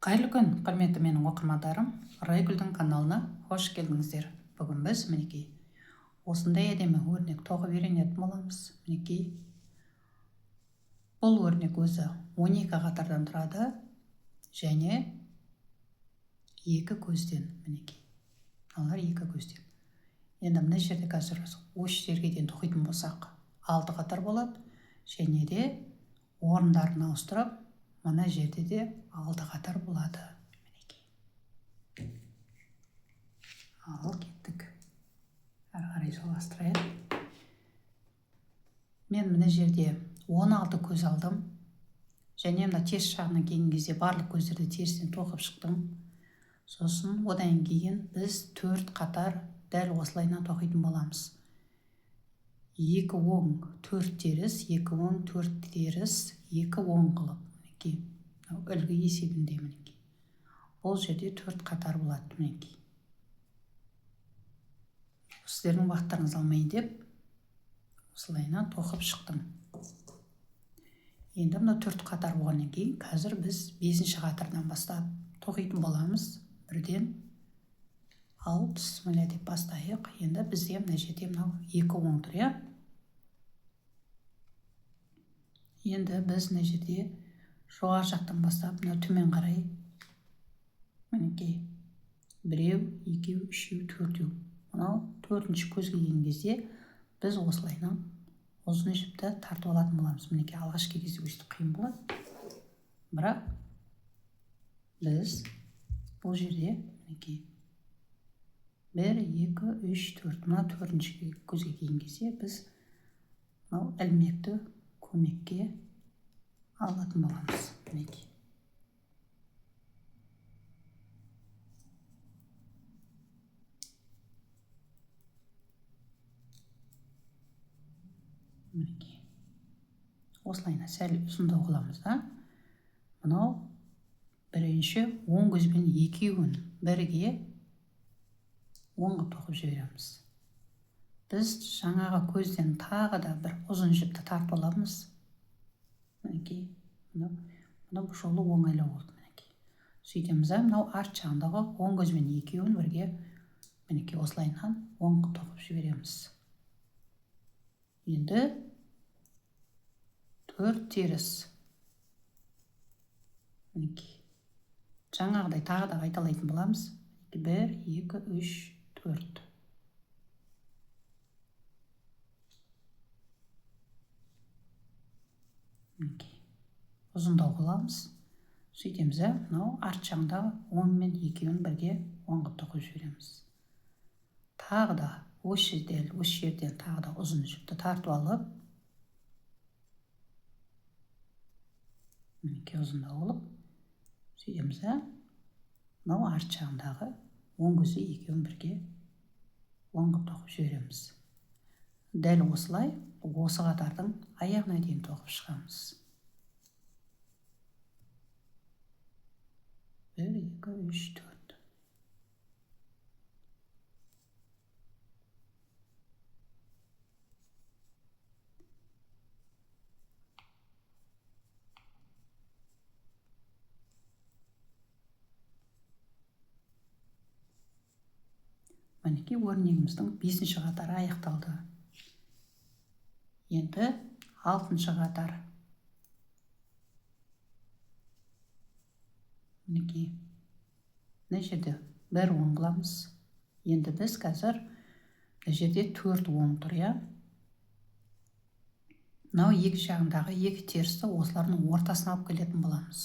Қайырлы күн, құрметті менің оқырмандарым, Райгүлдің каналына қош келдіңіздер. Бүгін біз мінекей осындай әдемі өрнек тоқып үйренетін боламыз. Мінекей бұл өрнек өзі 12 қатардан тұрады және екі көзден. Мінекей алар екі көзден. Енді мына жерде қазір осы жерге дейін тоқитын болсақ 6 қатар болады, және де орындарын ауыстырып мына жерде де 6 қатар болады. Мінекей. Ал кеттік. Әрі қарай жалғастырайық. Мен мына жерде 16 көз алдым. Және мына теріс жағынан келген кезде барлық көздерді терістен тоқып шықтым. Сосын одан кейін біз 4 қатар дәл осылайынан тоқитын боламыз. 2 оң 4 теріс, 2 оң 4 теріс, 2 оң қылып. Мінекей. Үлгі есебінде мінекей. Бұл жерде 4 қатар болады. Мінекей. Сіздердің уақыттарыңыз алмайын деп осылайынан тоқып шықтым. Енді мына 4 қатар болғаннан кейін қазір біз 5-ші қатардан бастап тоқитын боламыз. Бірден ал бісміллә деп бастайық. Енді бізде мына жерде мынау 2 оң тұр, иә? Енді біз мына жерде жоғары жақтан бастап мына төмен қарай мінекей 1, 2, 3, 4. Мынау 4-ші көзге келген кезде біз осылайынан ұзын жіпті тартып алатын боламыз. Мінекей алғашқы кезде өстіп қиын болады. Бірақ біз бұл жерде мінекей 1, 2, 3, 4. Мына 4-ші көзге келген кезде біз мынау ілмекті көмекке алатын боламыз. Мінекей. Мінекей. Осылайна сәл ұзындау қыламыз да. Мынау бірінші оң көзбен екеуін бірге оңға тоқып жібереміз. Біз жаңағы көзден тағы да бір ұзын жіпті тартып аламыз. Мінекей. Мынау жолы оңайлау болды. Мінекей. Сөйтеміз, мынау арт жағындағы оң көзбен екеуін бірге мінекей осылайынан оңға тоқып жібереміз. Енді 4 теріс. Мінекей. Жаңағыдай тағы да қайталайтын боламыз. 1, 2, 3, 4. Мінекей. Ұзындау қыламыз. Сөйтеміз, мынау арт жағындағы оң мен екеуін бірге оңға тоқып жібереміз. Тағы да осы жерден тағы да ұзын жіпті тартып алып, мінекей ұзындау қылып, сөйтеміз, мынау арт жағындағы оң көзі екеуін бірге оңға тоқып жібереміз. Дәл осылай осы қатардың аяғына дейін тоқып шығамыз. 1, 2, 3, 4. Мінекей өрнегіміздің 5-ші қатары аяқталды. Енді 6-ші қатар. Мінекей. Мына жерде 1 оң қыламыз. Енді біз қазір мына жерде 4 оң тұр, иә? Мынау екі жағындағы 2 терісті осылардың ортасына алып келетін боламыз.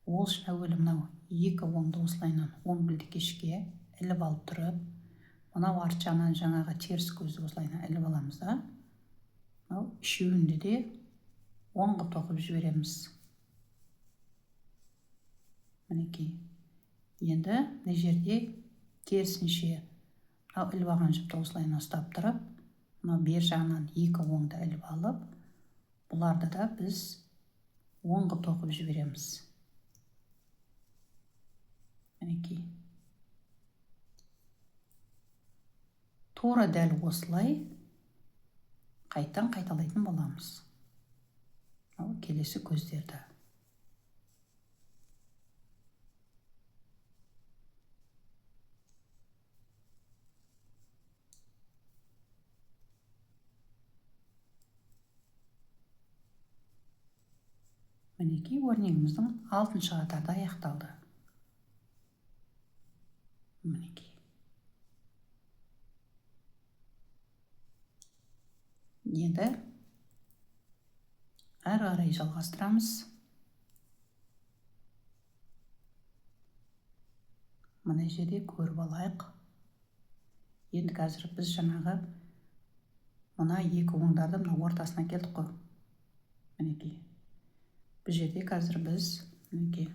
Ол үшін әуелі мынау 2 оңды осылайынан оң білдекешке іліп алып тұрып, мынау арт жағынан жаңағы теріс көзді осылайынан іліп аламыз да. Мынау үшеуінде де оңға тоқып жібереміз. Мінекей. Енді мына жерде терісінше мынау іліп алған жіпті осылайынан ұстап тұрып, мынау бер жағынан 2 оңды іліп алып, бұларды да біз оңға тоқып жібереміз. Мінекей. Тура дәл осылай қайттан қайталайтын боламыз. Келесі көздерді. мінекей өрнегіміздің 6-шы қатарда аяқталды. Мінекей. Енді әрі қарай жалғастырамыз. Мына жерде көріп алайық. Енді қазір біз жаңағы мына екі оңдарды мына ортасына келдік қой. Мінекей. Бұл жерде қазір біз мінекей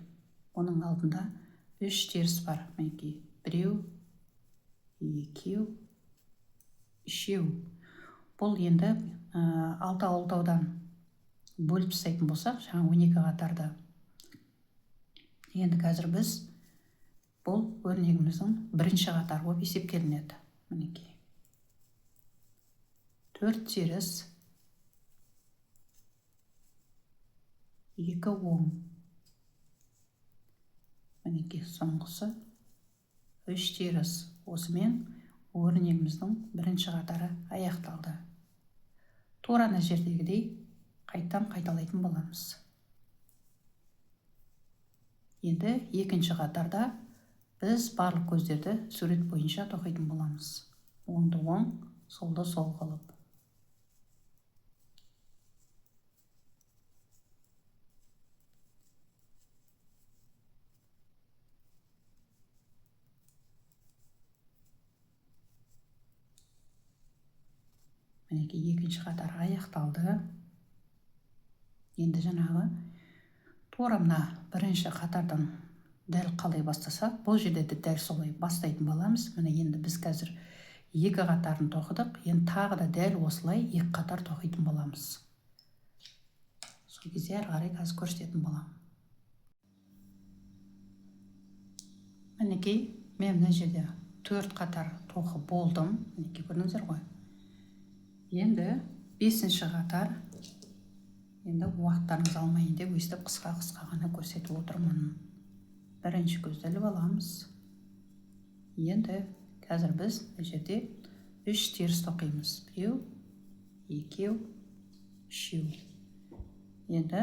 оның алдында 3 теріс бар. Мінекей. 1, 2, 3. Бұл енді 6 алтаудан бөліп тастайтын болсақ, жаңа 12 қатарды. Енді қазір біз бұл өрнегіміздің бірінші қатары болып есептелінеді. Мінекей. 4 теріс, 2 оң. Мінекей соңғысы 3 теріс. Осымен өрнегіміздің бірінші қатары аяқталды. Тура мына жердегідей қайттан қайталайтын боламыз. Енді екінші қатарда біз барлық көздерді сурет бойынша тоқитын боламыз. Оңды оң, солды сол қылып. Мінекей екінші қатар аяқталды. Енді жаңағы тура мына бірінші қатардан дәл қалай бастасақ, бұл жерде де дәл солай бастайтын боламыз. Міне енді біз қазір екі қатарын тоқыдық. Енді тағы да дәл осылай екі қатар тоқитын боламыз. Сол кезде әрі қарай қазір көрсететін боламын. Мінекей мен мына жерде 4 қатар тоқып болдым. Мінекей көрдіңіздер ғой. Енді 5-ші қатар. Енді уақыттарыңыз алмайын деп өстіп қысқа ғана көрсетіп отырмын. Бірінші көзді іліп аламыз. Енді қазір біз мына жерде 3 теріс тоқимыз. 1, 2, 3. Енді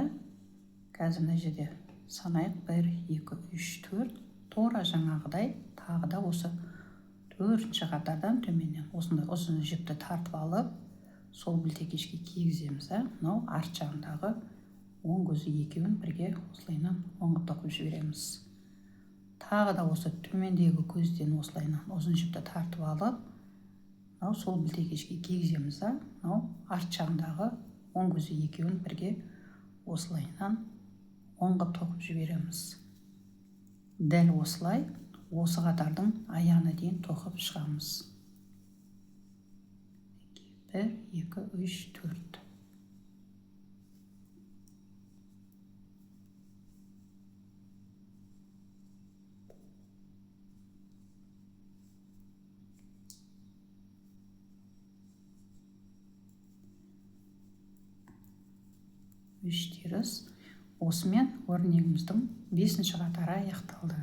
қазір мына жерде санайық. 1, 2, 3, 4. Тура жаңағыдай тағы да осы 4-ші қатардан төменнен осындай ұзын жіпті тартып алып, сол білтекешке кигіземіз. Мынау арт жағындағы оң көзі екеуін бірге осылайынан оңғып тоқып жібереміз. Тағы да осы төмендегі көзден осылайынан ұзын жіпті тартып алып, мынау сол білтекешке кигіземіз. Мынау арт жағындағы оң көзі екеуін бірге осылайынан оңғып тоқып жібереміз. Дәл осылай осы қатардың аяғына дейін тоқып шығамыз. 1, 2, 3, 4. Үш теріс. Осымен өрнегіміздің 5-ші қатары аяқталды.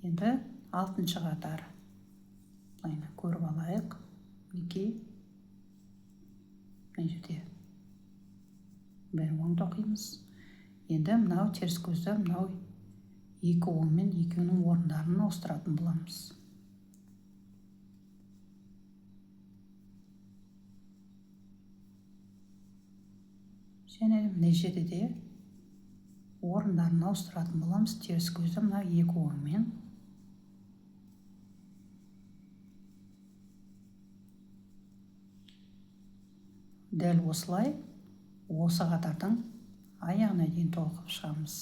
Енді 6-шы қатар. Бұлайына көріп алайық. Мінекей мына жерде бір оң тоқимыз. Енді мынау теріс көзді мынау екі оң мен екеуінің орындарын ауыстыратын боламыз. Және мына жерде де орындарын ауыстыратын боламыз. Теріс көзді мынау екі оң мен. Дәл осылай осы қатардың аяғына дейін тоқып шығамыз.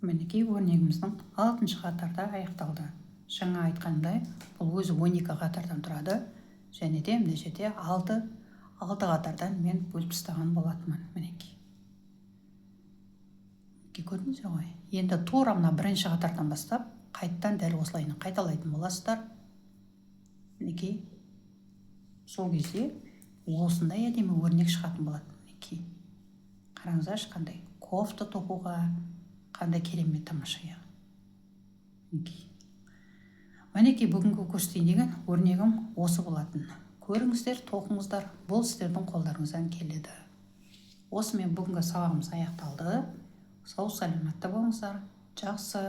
Мінекей өрнегіміздің 6-ші қатарда аяқталды. Жаңа айтқандай, бұл өзі 12 қатардан тұрады. Және де мына жерде 6 қатардан мен бөліп тастаған болатынмын. Мінекей. Көрдіңіздер ғой. Енді тура мына бірінші қатардан бастап, қайттан дәл осылайын қайталайтын боласыздар. Мінекей. Сол кезде осындай әдемі өрнек шығатын болады. Мінекей. Қараңыздаршы қандай. Кофта тоқуға, қандай керемет тамаша. Мінекей бүгінгі көрсетейін деген өрнегім осы болатын. Көріңіздер, тоқыңыздар, бұл сіздердің қолдарыңыздан келеді. Осымен бүгінгі сабағымыз аяқталды. Сау саламатта болыңыздар. Жақсы.